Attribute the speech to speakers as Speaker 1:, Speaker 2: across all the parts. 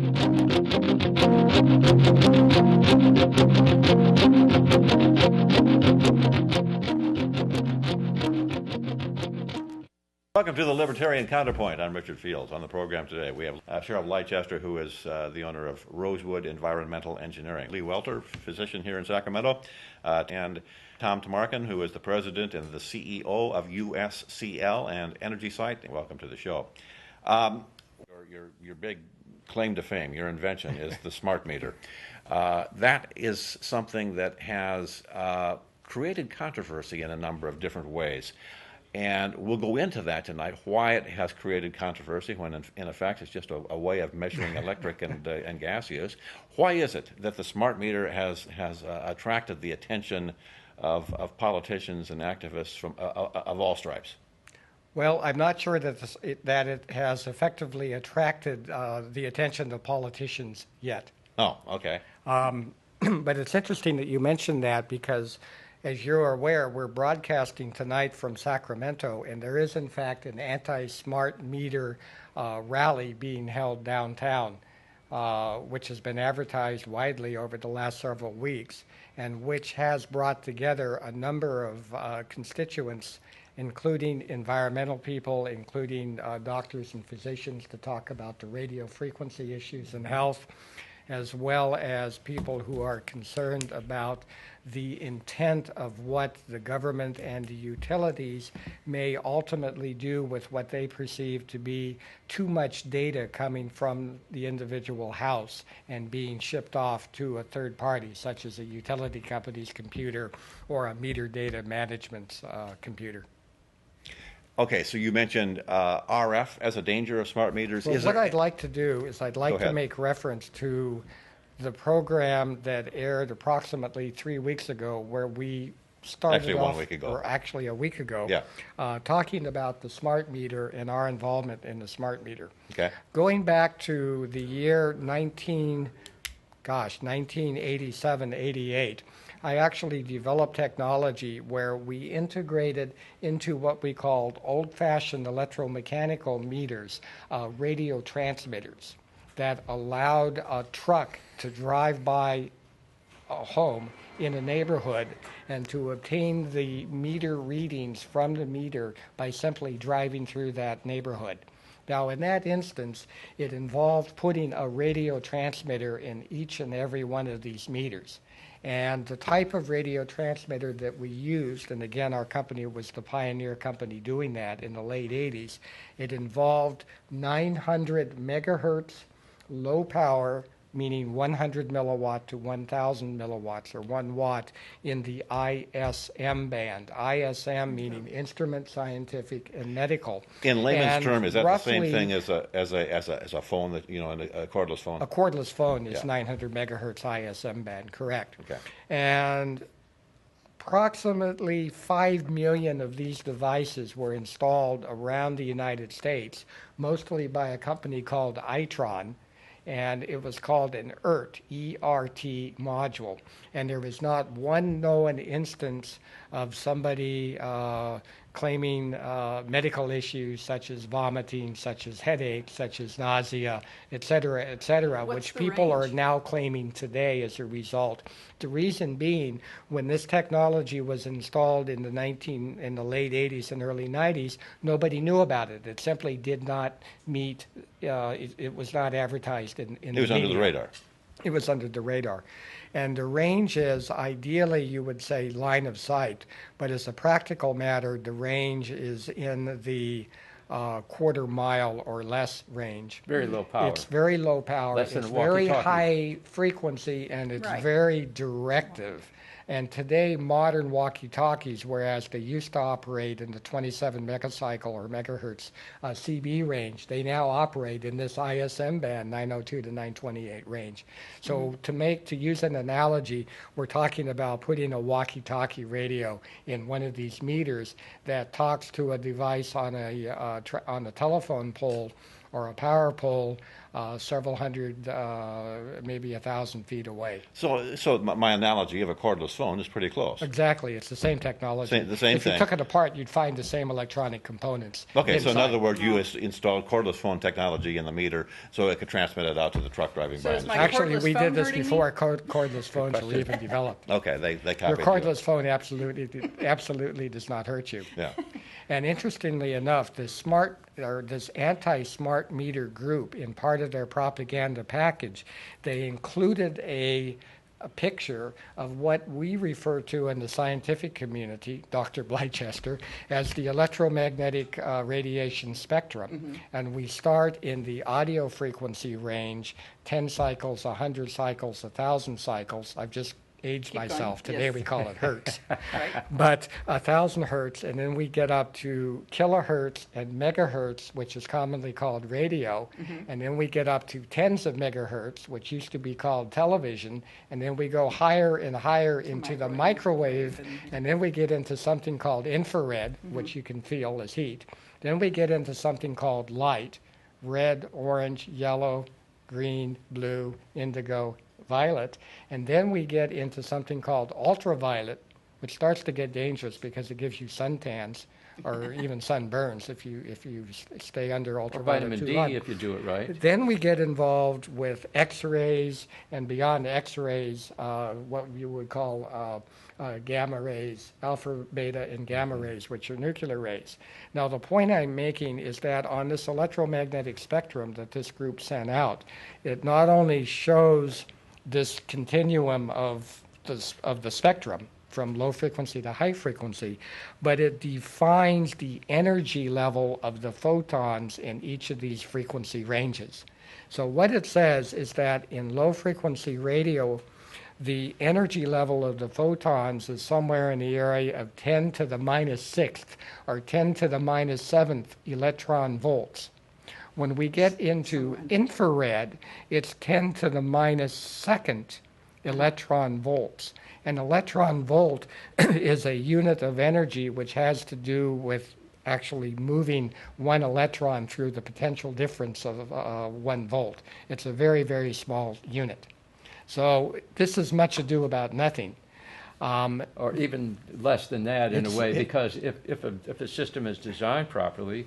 Speaker 1: Welcome to the Libertarian Counterpoint. I'm Richard Fields. On the program today, we have Cheryl Leicester, who is the owner of Rosewood Environmental Engineering, Lee Welter, physician here in Sacramento, and Tom Tamarkin, who is the president and the CEO of USCL and Energy Site. Welcome to the show. Your big claim to fame, your invention, is the smart meter. That is something that has created controversy in a number of different ways. And we'll go into that tonight, why it has created controversy when, in effect, it's just a way of measuring electric and gas use. Why is it that the smart meter has attracted the attention of politicians and activists of all stripes?
Speaker 2: Well, I'm not sure that it has effectively attracted the attention of politicians yet.
Speaker 1: Oh, okay.
Speaker 2: But it's interesting that you mentioned that because, as you're aware, we're broadcasting tonight from Sacramento, and there is, in fact, an anti-smart meter rally being held downtown, which has been advertised widely over the last several weeks, and which has brought together a number of constituents, including environmental people, including doctors and physicians, to talk about the radio frequency issues in health, as well as people who are concerned about the intent of what the government and the utilities may ultimately do with what they perceive to be too much data coming from the individual house and being shipped off to a third party, such as a utility company's computer or a meter data management computer.
Speaker 1: Okay, so you mentioned RF as a danger of smart meters.
Speaker 2: Well, what I'd like to do is I'd like to make reference to the program that aired approximately 3 weeks ago, where we started
Speaker 1: actually
Speaker 2: off,
Speaker 1: 1 week ago,
Speaker 2: or actually a week ago,
Speaker 1: yeah,
Speaker 2: talking about the smart meter and our involvement in the smart meter.
Speaker 1: Okay.
Speaker 2: Going back to the year 1987, 88, I actually developed technology where we integrated into what we called old-fashioned electromechanical meters, radio transmitters, that allowed a truck to drive by a home in a neighborhood and to obtain the meter readings from the meter by simply driving through that neighborhood. Now, in that instance, it involved putting a radio transmitter in each and every one of these meters. And the type of radio transmitter that we used, and again, our company was the pioneer company doing that in the late 80s, it involved 900 megahertz low power, meaning 100 milliwatt to 1,000 milliwatts, or 1 watt, in the ISM band. ISM meaning instrument, scientific, and medical.
Speaker 1: In layman's term, is that the same thing as a phone that, a cordless phone?
Speaker 2: A cordless phone is 900 megahertz ISM band, correct.
Speaker 1: Okay.
Speaker 2: And approximately 5 million of these devices were installed around the United States, mostly by a company called Itron, and it was called an ERT, E-R-T module. And there was not one known instance of somebody claiming medical issues such as vomiting, such as headache, such as nausea, et cetera, which people are now claiming today as a result. The reason being, when this technology was installed in the late 80s and early 90s, nobody knew about it. It simply did not meet, it was not advertised in the media.
Speaker 1: It was under the radar.
Speaker 2: It was under the radar. And the range is, ideally, you would say line of sight, but as a practical matter, the range is in the quarter mile or less range.
Speaker 3: Very low power.
Speaker 2: It's very low power.
Speaker 3: Less than
Speaker 2: it's
Speaker 3: a
Speaker 2: very
Speaker 3: walkie-talkie.
Speaker 2: high frequency, and it's very directive. And today, modern walkie-talkies, whereas they used to operate in the 27 megacycle or megahertz CB range, they now operate in this ISM band, 902 to 928 range. So to use an analogy, we're talking about putting a walkie-talkie radio in one of these meters that talks to a device on a telephone pole or a power pole several hundred, maybe 1,000 feet away.
Speaker 1: So my analogy of a cordless phone is pretty close.
Speaker 2: Exactly, it's the same technology.
Speaker 1: The same
Speaker 2: if
Speaker 1: thing.
Speaker 2: you took it apart, you'd find the same electronic components.
Speaker 1: Okay, so in
Speaker 2: inside.
Speaker 1: other words, you installed cordless phone technology in the meter so it could transmit it out to the truck driving
Speaker 3: So
Speaker 1: by.
Speaker 3: is my
Speaker 2: Actually,
Speaker 3: cordless
Speaker 2: we
Speaker 3: phone
Speaker 2: did this
Speaker 3: hurting me?
Speaker 2: before cordless phones were even developed.
Speaker 1: Okay, they
Speaker 2: Your
Speaker 1: copied you.
Speaker 2: cordless phone absolutely does not hurt you.
Speaker 1: Yeah.
Speaker 2: And interestingly enough, this anti-smart meter group, in part of their propaganda package, they included a picture of what we refer to in the scientific community, Dr. Blychester, as the electromagnetic radiation spectrum. And we start in the audio frequency range, 10 cycles, 100 cycles, 1,000 cycles. I've just aged
Speaker 3: Keep going.
Speaker 2: myself. Today
Speaker 3: Yes.
Speaker 2: we call it hertz.
Speaker 3: Right?
Speaker 2: But 1,000 hertz, and then we get up to kilohertz and megahertz, which is commonly called radio, and then we get up to tens of megahertz, which used to be called television, and then we go higher and higher into the microwave, and then we get into something called infrared, which you can feel as heat. Then we get into something called light, red, orange, yellow, green, blue, indigo, violet, and then we get into something called ultraviolet, which starts to get dangerous because it gives you suntans or even sunburns if you stay under
Speaker 4: Or
Speaker 2: ultraviolet
Speaker 4: vitamin
Speaker 2: too
Speaker 4: D
Speaker 2: long.
Speaker 4: if you do it right.
Speaker 2: Then we get involved with X-rays, and beyond X-rays, what you would call gamma rays, alpha, beta, and gamma rays, which are nuclear rays. Now, the point I'm making is that on this electromagnetic spectrum that this group sent out, it not only shows this continuum of the spectrum from low frequency to high frequency, but it defines the energy level of the photons in each of these frequency ranges. So what it says is that in low frequency radio, the energy level of the photons is somewhere in the area of 10 to the minus sixth or 10 to the minus seventh electron volts. When we get into infrared, it's 10 to the minus second electron volts. An electron volt is a unit of energy which has to do with actually moving one electron through the potential difference of 1 volt. It's a very, very small unit. So this is much ado about nothing.
Speaker 4: Or even less than that in a
Speaker 2: It's-
Speaker 4: way,
Speaker 2: it-
Speaker 4: because if a system is designed properly,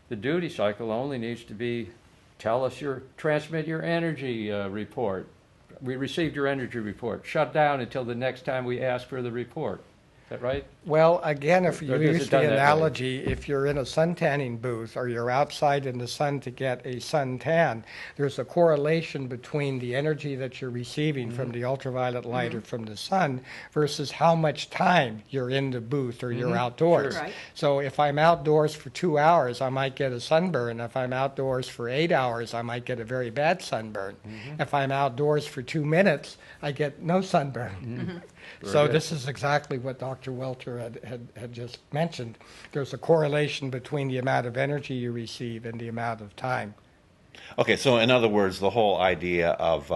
Speaker 4: the duty cycle only needs to be, transmit your energy report. We received your energy report. Shut down until the next time we ask for the report. Is that right?
Speaker 2: Well, again, if you
Speaker 4: Or is it
Speaker 2: use
Speaker 4: done
Speaker 2: the
Speaker 4: that way?
Speaker 2: analogy, if you're in a sun tanning booth or you're outside in the sun to get a sun tan, there's a correlation between the energy that you're receiving from the ultraviolet light or from the sun versus how much time you're in the booth or you're outdoors.
Speaker 3: Sure. Right.
Speaker 2: So if I'm outdoors for 2 hours, I might get a sunburn. If I'm outdoors for 8 hours, I might get a very bad sunburn. If I'm outdoors for 2 minutes, I get no sunburn. So
Speaker 4: good.
Speaker 2: this is exactly what Dr. Welter had just mentioned. There's a correlation between the amount of energy you receive and the amount of time.
Speaker 1: Okay, so in other words, the whole idea of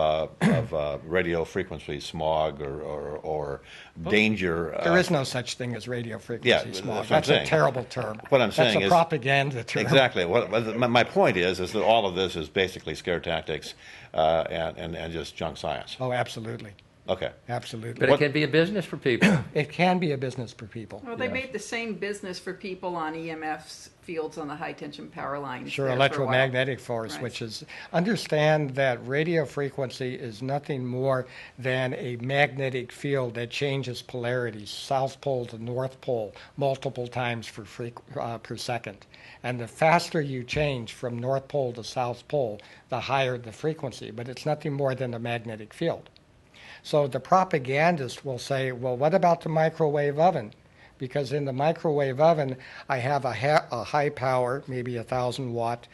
Speaker 1: radio frequency smog or danger.
Speaker 2: There is no such thing as radio frequency
Speaker 1: yeah,
Speaker 2: smog.
Speaker 1: that's what I'm
Speaker 2: That's a
Speaker 1: saying.
Speaker 2: terrible term.
Speaker 1: What I'm saying
Speaker 2: That's a
Speaker 1: is-
Speaker 2: propaganda term.
Speaker 1: Exactly. My point is that all of this is basically scare tactics and just junk science.
Speaker 2: Oh, absolutely.
Speaker 1: Okay.
Speaker 2: Absolutely.
Speaker 4: But it can be a business for people.
Speaker 2: It can be a business for people.
Speaker 3: Well, they
Speaker 4: Yes.
Speaker 3: made the same business for people on EMF fields on the high tension power lines.
Speaker 2: Sure,
Speaker 3: there for a
Speaker 2: electromagnetic force,
Speaker 3: Right.
Speaker 2: which is, understand that radio frequency is nothing more than a magnetic field that changes polarities, south pole to north pole, multiple times per second. And the faster you change from north pole to south pole, the higher the frequency, but it's nothing more than a magnetic field. So the propagandist will say, well, what about the microwave oven? Because in the microwave oven, I have a high power, maybe 1,000 watt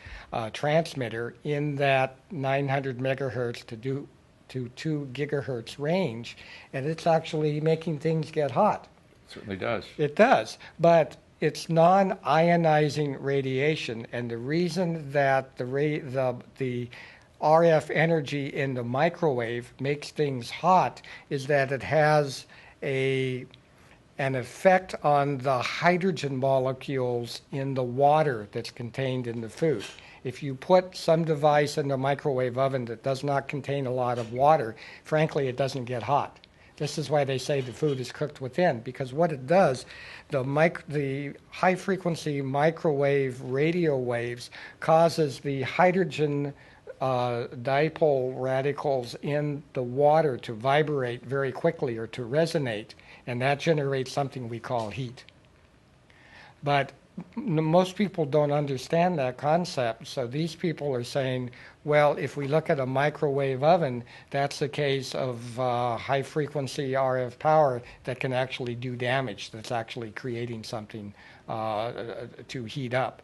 Speaker 2: transmitter in that 900 megahertz to 2 gigahertz range, and it's actually making things get hot.
Speaker 4: Certainly does.
Speaker 2: It does, but it's non-ionizing radiation, and the reason that the RF energy in the microwave makes things hot is that it has a an effect on the hydrogen molecules in the water that's contained in the food. If you put some device in the microwave oven that does not contain a lot of water, frankly, it doesn't get hot. This is why they say the food is cooked within, because what it does, the high-frequency microwave radio waves causes the hydrogen dipole radicals in the water to vibrate very quickly or to resonate, and that generates something we call heat. But most people don't understand that concept, so these people are saying, well, if we look at a microwave oven, that's a case of high-frequency RF power that can actually do damage, that's actually creating something to heat up.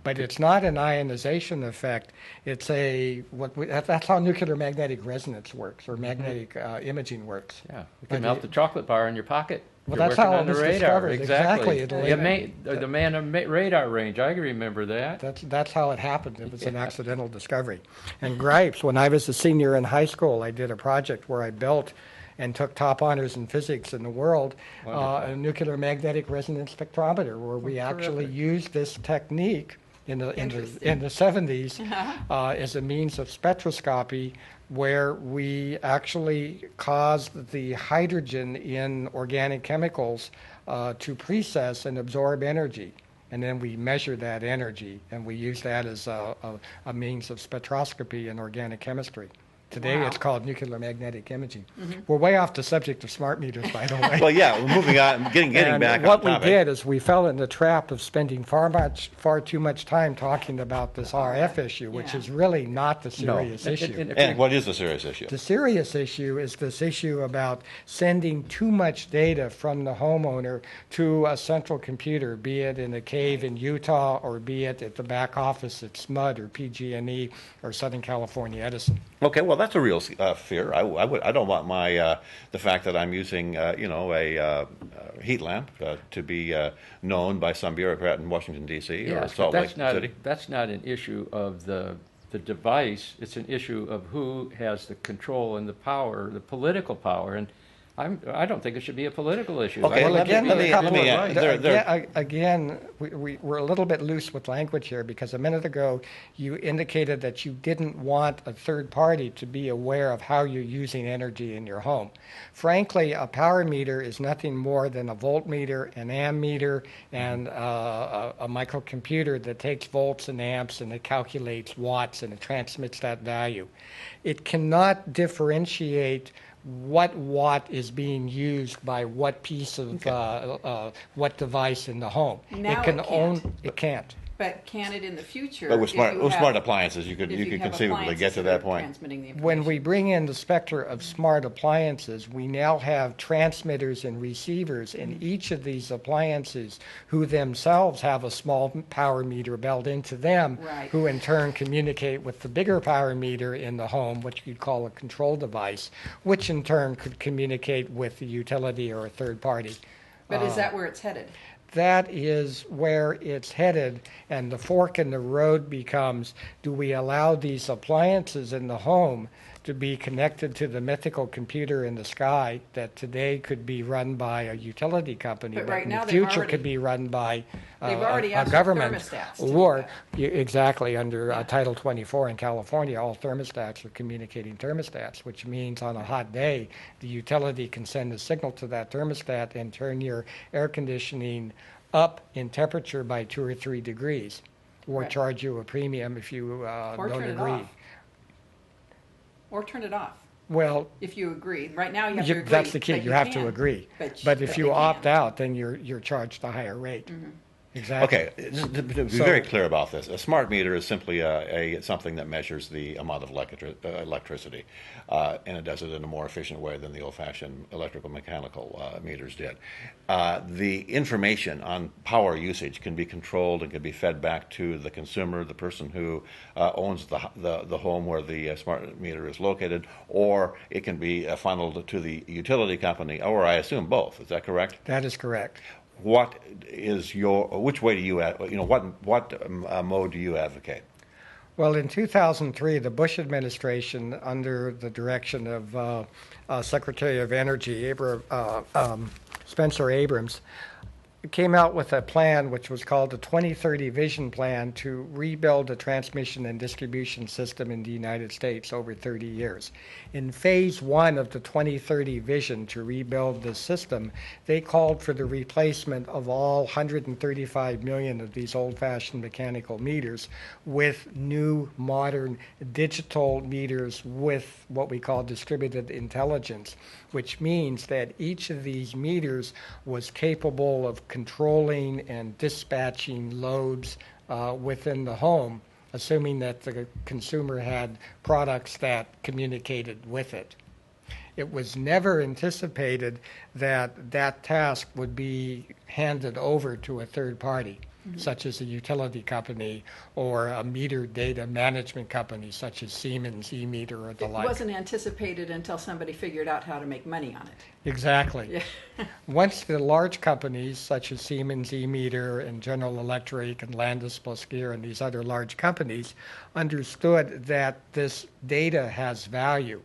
Speaker 2: But it's not an ionization effect. It's that's how nuclear magnetic resonance works, or magnetic imaging works.
Speaker 4: Yeah, you can melt the chocolate bar in your pocket.
Speaker 2: Well,
Speaker 4: You're
Speaker 2: that's
Speaker 4: working
Speaker 2: how
Speaker 4: on
Speaker 2: it was
Speaker 4: the radar.
Speaker 2: discovered.
Speaker 4: Exactly.
Speaker 2: Exactly.
Speaker 4: The man of radar range. I remember that.
Speaker 2: That's how it happened. It was an accidental discovery. And Gripes, when I was a senior in high school, I did a project where I built and took top honors in physics in the world, a nuclear magnetic resonance spectrometer, where we actually used this technique in the 70s as a means of spectroscopy, where we actually caused the hydrogen in organic chemicals to precess and absorb energy. And then we measure that energy, and we use that as a means of spectroscopy in organic chemistry. Today
Speaker 3: Wow.
Speaker 2: it's called nuclear magnetic imaging. We're way off the subject of smart meters, by the way.
Speaker 1: Well, yeah, we're moving on, getting
Speaker 2: And
Speaker 1: back
Speaker 2: what
Speaker 1: on
Speaker 2: we
Speaker 1: topic.
Speaker 2: did is we fell in the trap of spending far too much time talking about this RF issue, which
Speaker 3: Yeah.
Speaker 2: is really not the serious issue.
Speaker 1: And what is the serious issue?
Speaker 2: The serious issue is this issue about sending too much data from the homeowner to a central computer, be it in a cave in Utah or be it at the back office at SMUD or PG&E or Southern California Edison.
Speaker 1: Okay, well, that's a real fear. I don't want the fact that I'm using a heat lamp to be known by some bureaucrat in Washington D.C. or
Speaker 4: Yes, but
Speaker 1: Salt Lake City.
Speaker 4: that's not an issue of the device. It's an issue of who has the control and the power, the political power. And I don't think it should be a political issue.
Speaker 1: Okay,
Speaker 4: I
Speaker 2: Well,
Speaker 4: think it
Speaker 2: again,
Speaker 4: should be
Speaker 2: a
Speaker 4: a
Speaker 2: couple
Speaker 1: let me-
Speaker 2: of-
Speaker 4: right.
Speaker 1: there-
Speaker 2: we're a little bit loose with language here, because a minute ago you indicated that you didn't want a third party to be aware of how you're using energy in your home. Frankly, a power meter is nothing more than a voltmeter, an ammeter, and a microcomputer that takes volts and amps and it calculates watts and it transmits that value. It cannot differentiate what watt is being used by what piece of what device in the home.
Speaker 3: Now
Speaker 2: it can
Speaker 3: it can't.
Speaker 2: It can't.
Speaker 3: But can it in the future?
Speaker 1: But with
Speaker 3: if you have-
Speaker 1: smart appliances, you could
Speaker 3: if have
Speaker 1: conceivably get
Speaker 3: appliances
Speaker 1: to
Speaker 3: that are
Speaker 1: that point.
Speaker 3: transmitting the
Speaker 2: When we
Speaker 3: information?
Speaker 2: bring in the specter of smart appliances, we now have transmitters and receivers in each of these appliances who themselves have a small power meter built into them,
Speaker 3: Right.
Speaker 2: who in turn communicate with the bigger power meter in the home, which you'd call a control device, which in turn could communicate with the utility or a third party.
Speaker 3: But is that where it's headed?
Speaker 2: That is where it's headed, and the fork in the road becomes, do we allow these appliances in the home to be connected to the mythical computer in the sky that today could be run by a utility company,
Speaker 3: But
Speaker 2: but
Speaker 3: right
Speaker 2: in
Speaker 3: now
Speaker 2: the
Speaker 3: they've
Speaker 2: future
Speaker 3: already-
Speaker 2: could be run by
Speaker 3: They've already
Speaker 2: a
Speaker 3: asked for
Speaker 2: government.
Speaker 3: thermostats to do
Speaker 2: Or,
Speaker 3: that.
Speaker 2: exactly, under Title 24 in California, all thermostats are communicating thermostats, which means on a hot day, the utility can send a signal to that thermostat and turn your air conditioning up in temperature by 2 or 3 degrees, or
Speaker 3: Right.
Speaker 2: charge you a premium if you
Speaker 3: Or
Speaker 2: don't
Speaker 3: turn it
Speaker 2: agree.
Speaker 3: off. Or turn it off,
Speaker 2: Well,
Speaker 3: if you agree. Right now, you have to agree.
Speaker 2: that's the key.
Speaker 3: but
Speaker 2: You have
Speaker 3: can.
Speaker 2: to agree.
Speaker 3: But
Speaker 2: But if
Speaker 3: they
Speaker 2: you opt
Speaker 3: can't.
Speaker 2: out, then you're charged a higher rate. Exactly.
Speaker 1: Okay, to be
Speaker 2: So-
Speaker 1: very clear about this, a smart meter is simply something that measures the amount of electricity, and it does it in a more efficient way than the old-fashioned electrical mechanical meters did. The information on power usage can be controlled and can be fed back to the consumer, the person who owns the home where the smart meter is located, or it can be funneled to the utility company, or I assume both. Is that correct?
Speaker 2: That is correct.
Speaker 1: What is which way do you, what mode do you advocate?
Speaker 2: Well, in 2003, the Bush administration, under the direction of Secretary of Energy Spencer Abrams, came out with a plan which was called the 2030 Vision Plan to rebuild the transmission and distribution system in the United States over 30 years. In phase one of the 2030 vision to rebuild this system, they called for the replacement of all 135 million of these old-fashioned mechanical meters with new modern digital meters with what we call distributed intelligence, which means that each of these meters was capable of controlling and dispatching loads within the home, assuming that the consumer had products that communicated with it. It was never anticipated that that task would be handed over to a third party, such as a utility company or a meter data management company, such as Siemens, eMeter, or the
Speaker 3: It
Speaker 2: like.
Speaker 3: wasn't anticipated until somebody figured out how to make money on it.
Speaker 2: Exactly.
Speaker 3: Yeah.
Speaker 2: Once the large companies such as Siemens, eMeter, and General Electric, and Landis+Gyr, and these other large companies understood that this data has value.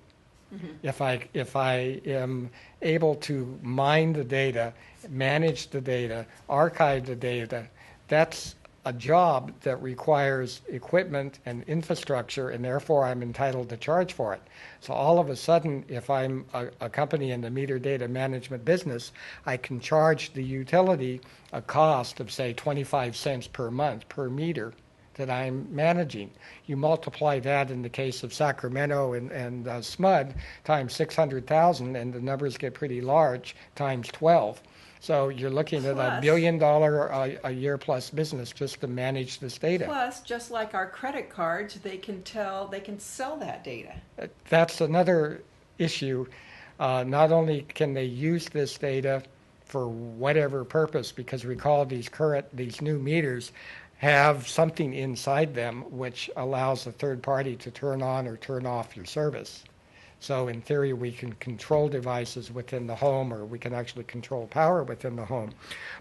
Speaker 2: If I am able to mine the data, manage the data, archive the data, that's a job that requires equipment and infrastructure, and therefore I'm entitled to charge for it. So all of a sudden, if I'm a company in the meter data management business, I can charge the utility a cost of, say, 25 cents per month per meter that I'm managing. You multiply that in the case of Sacramento and SMUD times 600,000, and the numbers get pretty large, times 12. So you're looking at $1 billion a year plus business just to manage this data.
Speaker 3: Plus, just like our credit cards, they can sell that data.
Speaker 2: That's another issue. Not only can they use this data for whatever purpose, because recall these new meters have something inside them which allows a third party to turn on or turn off your service. So in theory, we can control devices within the home, or we can actually control power within the home.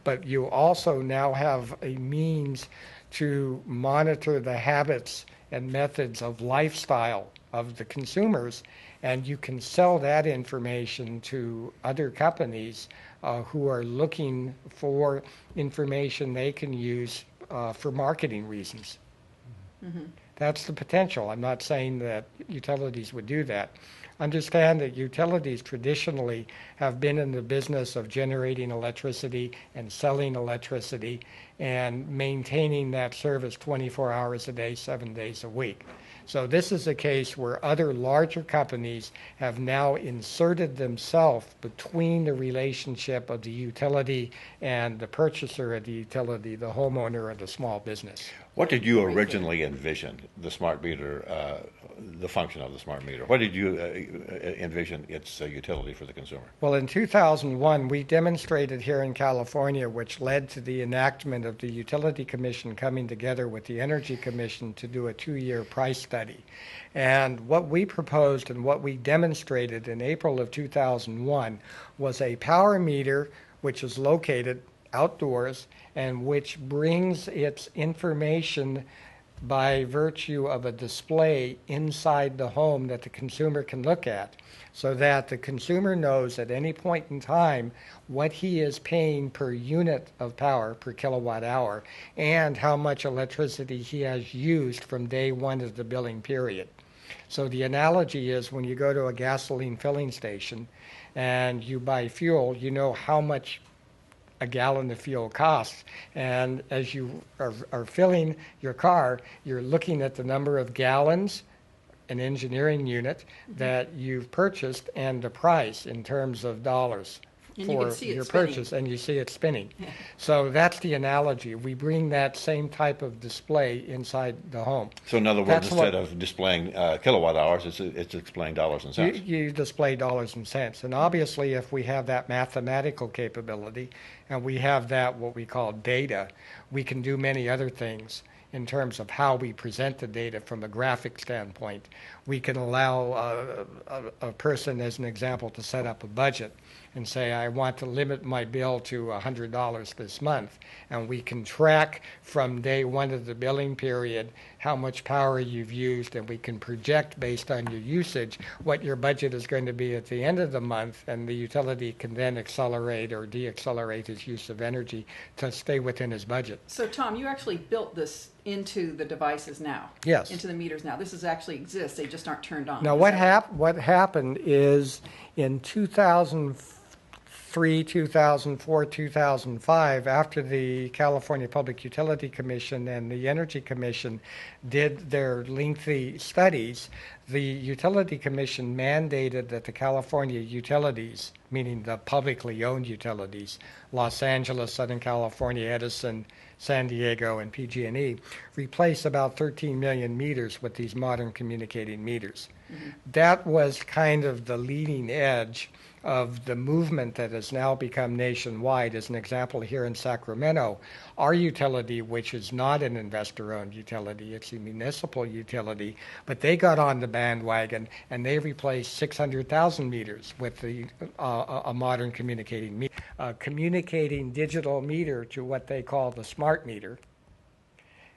Speaker 2: But you also now have a means to monitor the habits and methods of lifestyle of the consumers, and you can sell that information to other companies who are looking for information they can use for marketing reasons. That's the potential. I'm not saying that utilities would do that. Understand that utilities traditionally have been in the business of generating electricity and selling electricity and maintaining that service 24 hours a day, 7 days a week. So this is a case where other larger companies have now inserted themselves between the relationship of the utility and the purchaser of the utility, the homeowner, or the small business.
Speaker 1: What did you originally envision the smart meter, the function of the smart meter? What did you envision its utility for the consumer?
Speaker 2: Well, in 2001, we demonstrated here in California, which led to the enactment of the Utility Commission coming together with the Energy Commission to do a 2-year price study. And what we proposed and what we demonstrated in April of 2001 was a power meter which is located outdoors and which brings its information by virtue of a display inside the home that the consumer can look at, so that the consumer knows at any point in time what he is paying per unit of power, per kilowatt hour, and how much electricity he has used from day one of the billing period. So the analogy is when you go to a gasoline filling station and you buy fuel, you know how much a gallon of fuel costs. And as you are filling your car, you're looking at the number of gallons, an engineering unit, that you've purchased and the price in terms of dollars
Speaker 3: And you
Speaker 2: for
Speaker 3: can see it
Speaker 2: your
Speaker 3: spinning.
Speaker 2: purchase, and you see it spinning. So that's the analogy. We bring that same type of display inside the home.
Speaker 1: So in other words,
Speaker 2: That's
Speaker 1: instead
Speaker 2: what-
Speaker 1: of displaying kilowatt hours, it's displaying dollars and cents.
Speaker 2: You display dollars and cents. And obviously, if we have that mathematical capability and we have that, what we call data, we can do many other things in terms of how we present the data from a graphic standpoint. We can allow a person, as an example, to set up a budget and say, I want to limit my bill to $100 this month. And we can track from day one of the billing period how much power you've used, and we can project based on your usage what your budget is going to be at the end of the month, and the utility can then accelerate or deaccelerate his use of energy to stay within his budget.
Speaker 3: So Tom, you actually built this into the devices now?
Speaker 2: Yes.
Speaker 3: Into the meters now? This is actually exists, they just aren't turned on?
Speaker 2: Now, what happened is in 2003, 2004, 2005, after the California Public Utility Commission and the Energy Commission did their lengthy studies, the Utility Commission mandated that the California utilities, meaning the publicly owned utilities, Los Angeles, Southern California, Edison, San Diego, and PG&E, replace about 13 million meters with these modern communicating meters. Mm-hmm. That was kind of the leading edge of the movement that has now become nationwide. As an example, here in Sacramento, our utility, which is not an investor-owned utility, it's a municipal utility, but they got on the bandwagon and they replaced 600,000 meters with a modern communicating meter, a communicating digital meter to what they call the smart meter.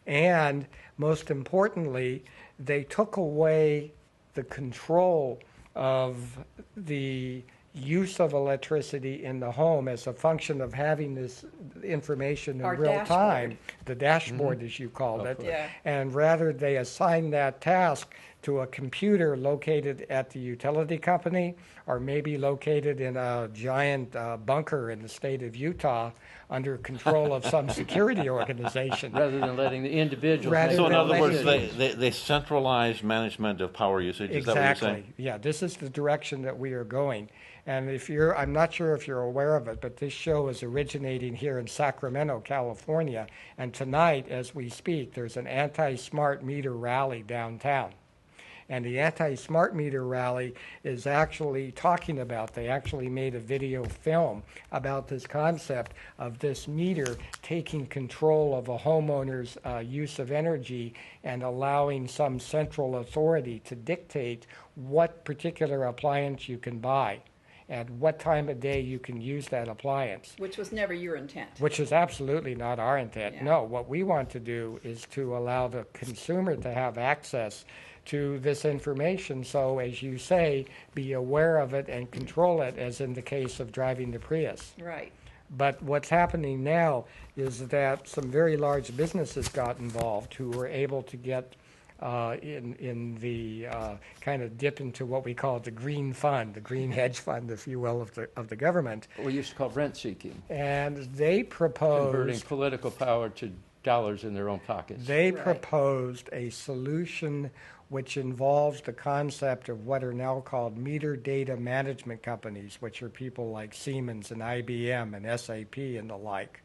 Speaker 2: And most importantly, they took away the control of the use of electricity in the home as a function of having this information in
Speaker 3: Our
Speaker 2: real
Speaker 3: dashboard.
Speaker 2: time, the dashboard as you called it,
Speaker 3: Yeah.
Speaker 2: and rather they assign that task to a computer located at the utility company or maybe located in a giant bunker in the state of Utah under control of some security organization.
Speaker 4: Rather than letting the individuals.
Speaker 2: Rather
Speaker 4: make
Speaker 1: So in
Speaker 2: than
Speaker 4: their
Speaker 1: other words,
Speaker 2: letting-
Speaker 1: they centralize management of power usage, is that what you're saying?
Speaker 2: Exactly. Yeah, this is the direction that we are going. And I'm not sure if you're aware of it, but this show is originating here in Sacramento, California. And tonight, as we speak, there's an anti-smart meter rally downtown. And the anti-smart meter rally is actually talking about, they actually made a video film about this concept of this meter taking control of a homeowner's use of energy and allowing some central authority to dictate what particular appliance you can buy and what time of day you can use that appliance.
Speaker 3: Which was never your intent.
Speaker 2: Which is absolutely not our intent.
Speaker 3: Yeah.
Speaker 2: No, what we want to do is to allow the consumer to have access to this information. So, as you say, be aware of it and control it, as in the case of driving the Prius.
Speaker 3: Right.
Speaker 2: But what's happening now is that some very large businesses got involved who were able to get in the kind of dip into what we call the green fund, the green hedge fund, if you will, of the government.
Speaker 4: What we used to call rent seeking,
Speaker 2: And they proposed
Speaker 4: converting political power to dollars in their own pockets.
Speaker 2: They
Speaker 3: Right.
Speaker 2: proposed a solution which involves the concept of what are now called meter data management companies, which are people like Siemens and IBM and SAP and the like,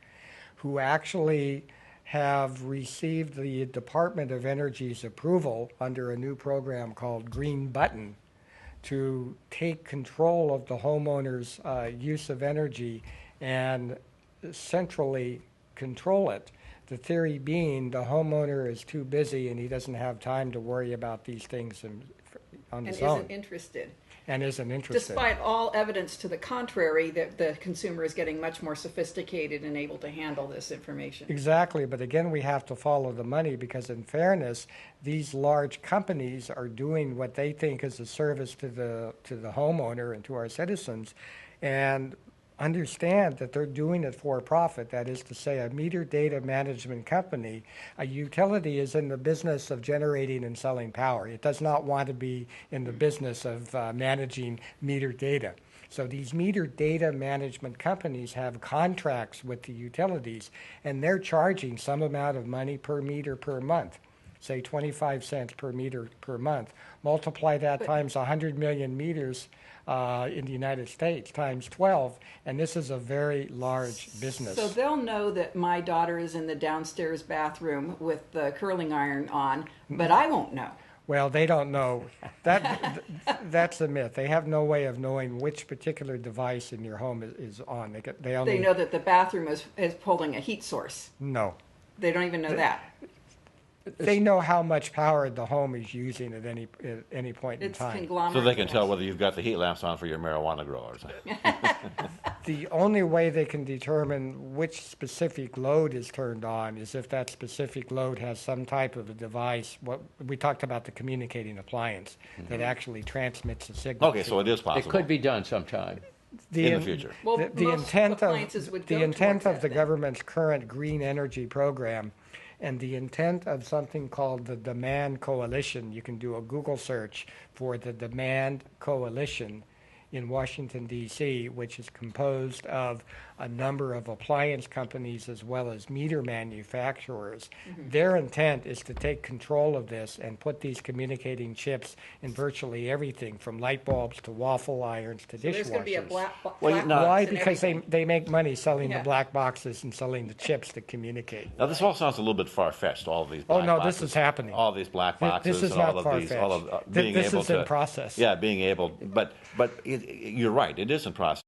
Speaker 2: who actually have received the Department of Energy's approval under a new program called Green Button to take control of the homeowner's use of energy and centrally control it. The theory being the homeowner is too busy and he doesn't have time to worry about these things on
Speaker 3: And
Speaker 2: his own
Speaker 3: isn't interested.
Speaker 2: and isn't interested.
Speaker 3: Despite all evidence to the contrary, that the consumer is getting much more sophisticated and able to handle this information.
Speaker 2: Exactly, but again, we have to follow the money because, in fairness, these large companies are doing what they think is a service to the homeowner and to our citizens, and understand that they're doing it for profit. That is to say, a meter data management company, a utility, is in the business of generating and selling power. It does not want to be in the business of managing meter data. So these meter data management companies have contracts with the utilities, and they're charging some amount of money per meter per month, say 25 cents per meter per month. Multiply that times 100 million meters in the United States, times 12, and this is a very large business.
Speaker 3: So they'll know that my daughter is in the downstairs bathroom with the curling iron on, but I won't know.
Speaker 2: Well, they don't know. That's a myth. They have no way of knowing which particular device in your home is on. They only
Speaker 3: They know that the bathroom is pulling a heat source.
Speaker 2: No.
Speaker 3: They don't even know that.
Speaker 2: They know how much power the home is using at any point in
Speaker 3: It's
Speaker 2: time.
Speaker 3: conglomerate.
Speaker 1: So they can tell whether you've got the heat lamps on for your marijuana growers.
Speaker 2: The only way they can determine which specific load is turned on is if that specific load has some type of a device. What we talked about, the communicating appliance that actually transmits the signal.
Speaker 1: Okay, so it is
Speaker 4: It
Speaker 1: possible.
Speaker 4: could be done sometime.
Speaker 1: in the future.
Speaker 3: Well,
Speaker 2: the
Speaker 3: most
Speaker 2: intent
Speaker 3: appliances
Speaker 2: of
Speaker 3: would
Speaker 2: the
Speaker 3: go
Speaker 2: intent
Speaker 3: towards
Speaker 2: of the
Speaker 3: that then.
Speaker 2: government's current green energy program and the intent of something called the Demand Coalition. You can do a Google search for the Demand Coalition in Washington, D.C., which is composed of a number of appliance companies as well as meter manufacturers. Their intent is to take control of this and put these communicating chips in virtually everything, from light bulbs to waffle irons to
Speaker 3: So there's going to be a
Speaker 2: dishwashers.
Speaker 3: black
Speaker 1: Well,
Speaker 3: box
Speaker 1: no-
Speaker 2: Why?
Speaker 3: and
Speaker 2: Because
Speaker 3: everything.
Speaker 2: they make money selling
Speaker 3: Yeah.
Speaker 2: the black boxes and selling the chips to communicate.
Speaker 1: Now, this all sounds a little bit far-fetched, all of these
Speaker 2: Oh,
Speaker 1: black
Speaker 2: no,
Speaker 1: boxes.
Speaker 2: this is happening.
Speaker 1: All these black
Speaker 2: Th-
Speaker 1: boxes.
Speaker 2: this is
Speaker 1: and all
Speaker 2: not
Speaker 1: of these, all of,
Speaker 2: far-fetched.
Speaker 1: being
Speaker 2: This
Speaker 1: able
Speaker 2: is in
Speaker 1: to-
Speaker 2: process.
Speaker 1: Yeah, being able, but you're right, it is in process.